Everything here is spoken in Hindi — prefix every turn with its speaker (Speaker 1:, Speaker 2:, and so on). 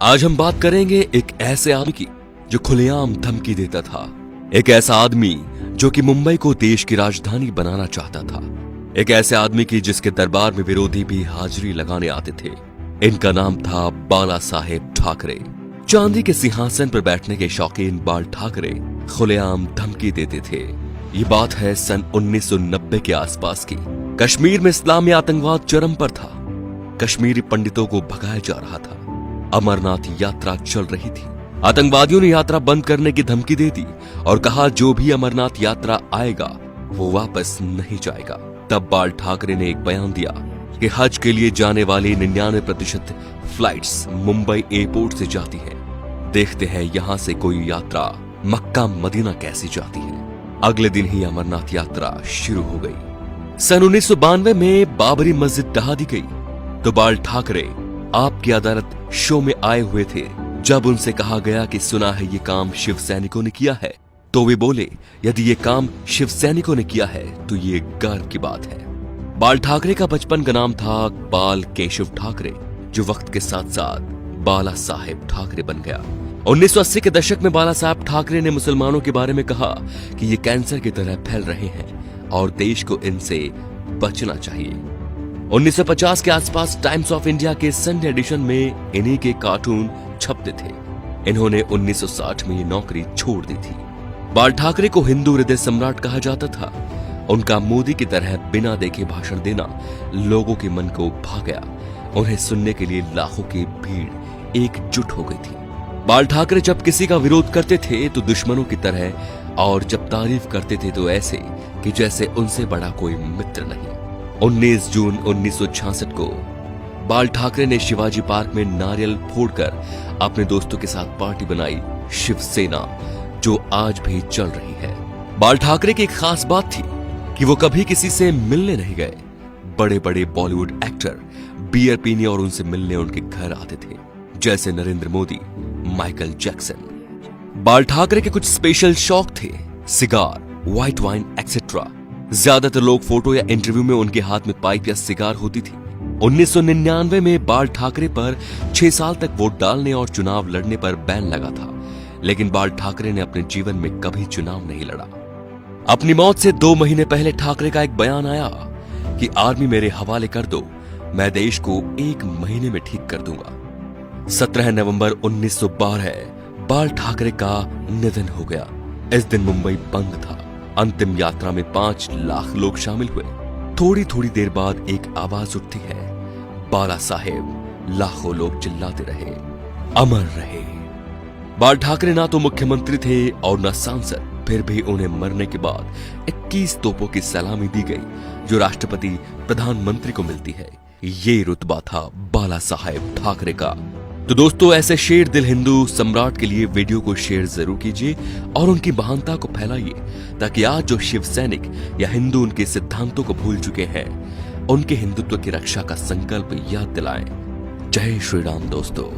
Speaker 1: आज हम बात करेंगे एक ऐसे आदमी की जो खुलेआम धमकी देता था। एक ऐसा आदमी जो कि मुंबई को देश की राजधानी बनाना चाहता था। एक ऐसे आदमी की जिसके दरबार में विरोधी भी हाजिरी लगाने आते थे। इनका नाम था बाला साहेब ठाकरे। चांदी के सिंहासन पर बैठने के शौकीन बाल ठाकरे खुलेआम धमकी देते थे। ये बात है सन 1990 के आसपास की। कश्मीर में इस्लामी आतंकवाद चरम पर था। कश्मीरी पंडितों को भगाया जा रहा था। अमरनाथ यात्रा चल रही थी। आतंकवादियों ने यात्रा बंद करने की धमकी दे दी और कहा जो भी अमरनाथ यात्रा आएगा वो वापस नहीं जाएगा। तब बाल ठाकरे ने एक बयान दिया कि हज के लिए जाने वाली 99% फ्लाइट्स मुंबई एयरपोर्ट से जाती है। देखते हैं यहां से कोई यात्रा मक्का मदीना कैसी जाती है। अगले दिन ही अमरनाथ यात्रा शुरू हो गई। सन 1992 में बाबरी मस्जिद ढहा दी गई तो बाल ठाकरे आपकी अदालत शो में आए हुए थे। जब उनसे कहा गया कि सुना है ये काम शिव सैनिकों ने किया है, तो वे बोले यदि ये काम शिव सैनिकों ने किया है तो ये गर्व की बात है। बाल ठाकरे का बचपन का नाम था बाल केशव ठाकरे, जो वक्त के साथ साथ बाला साहेब ठाकरे बन गया। 1980 के दशक में बाला साहेब ठाकरे ने मुसलमानों के बारे में कहा कि ये कैंसर की तरह फैल रहे हैं और देश को इनसे बचना चाहिए। 1950 के आसपास टाइम्स ऑफ इंडिया के संडे एडिशन में इन्हीं के कार्टून छपते थे। इन्होंने 1960 में ये नौकरी छोड़ दी थी। बाल ठाकरे को हिंदू हृदय सम्राट कहा जाता था। उनका मोदी की तरह बिना देखे भाषण देना लोगों के मन को भा गया। उन्हें सुनने के लिए लाखों की भीड़ एकजुट हो गई थी। बाल ठाकरे जब किसी का विरोध करते थे तो दुश्मनों की तरह, और जब तारीफ करते थे तो ऐसे कि जैसे उनसे बड़ा कोई मित्र नहीं। 19 जून 1966 को बाल ठाकरे ने शिवाजी पार्क में नारियल फोड़कर अपने दोस्तों के साथ पार्टी बनाई, शिवसेना, जो आज भी चल रही है। बाल ठाकरे की एक खास बात थी कि वो कभी किसी से मिलने नहीं गए। बड़े बड़े बॉलीवुड एक्टर बियर पीने और उनसे मिलने उनके घर आते थे, जैसे नरेंद्र मोदी, माइकल जैक्सन। बाल ठाकरे के कुछ स्पेशल शौक थे, सिगार, व्हाइट वाइन एक्सेट्रा। ज्यादातर लोग फोटो या इंटरव्यू में उनके हाथ में पाइप या सिगार होती थी। 1999 में बाल ठाकरे पर 6 साल तक वोट डालने और चुनाव लड़ने पर बैन लगा था, लेकिन बाल ठाकरे ने अपने जीवन में कभी चुनाव नहीं लड़ा। अपनी मौत से 2 महीने पहले ठाकरे का एक बयान आया कि आर्मी मेरे हवाले कर दो, मैं देश को 1 महीने में ठीक कर दूंगा। 17 नवंबर 1912 बाल ठाकरे का निधन हो गया। इस दिन मुंबई बंद था। अंतिम यात्रा में 5 लाख लोग शामिल हुए। थोड़ी थोड़ी देर बाद एक आवाज उठती है, बाला साहेब। लाखों लोग चिल्लाते रहे, अमर रहे। बाल ठाकरे ना तो मुख्यमंत्री थे और न सांसद, फिर भी उन्हें मरने के बाद 21 तोपों की सलामी दी गई, जो राष्ट्रपति प्रधानमंत्री को मिलती है। ये रुतबा था बाला साहेब ठाकरे का। तो दोस्तों, ऐसे शेर दिल हिंदू सम्राट के लिए वीडियो को शेयर जरूर कीजिए और उनकी महानता को फैलाइए, ताकि आज जो शिव सैनिक या हिंदू उनके सिद्धांतों को भूल चुके हैं, उनके हिंदुत्व की रक्षा का संकल्प याद दिलाएं। जय श्री राम दोस्तों।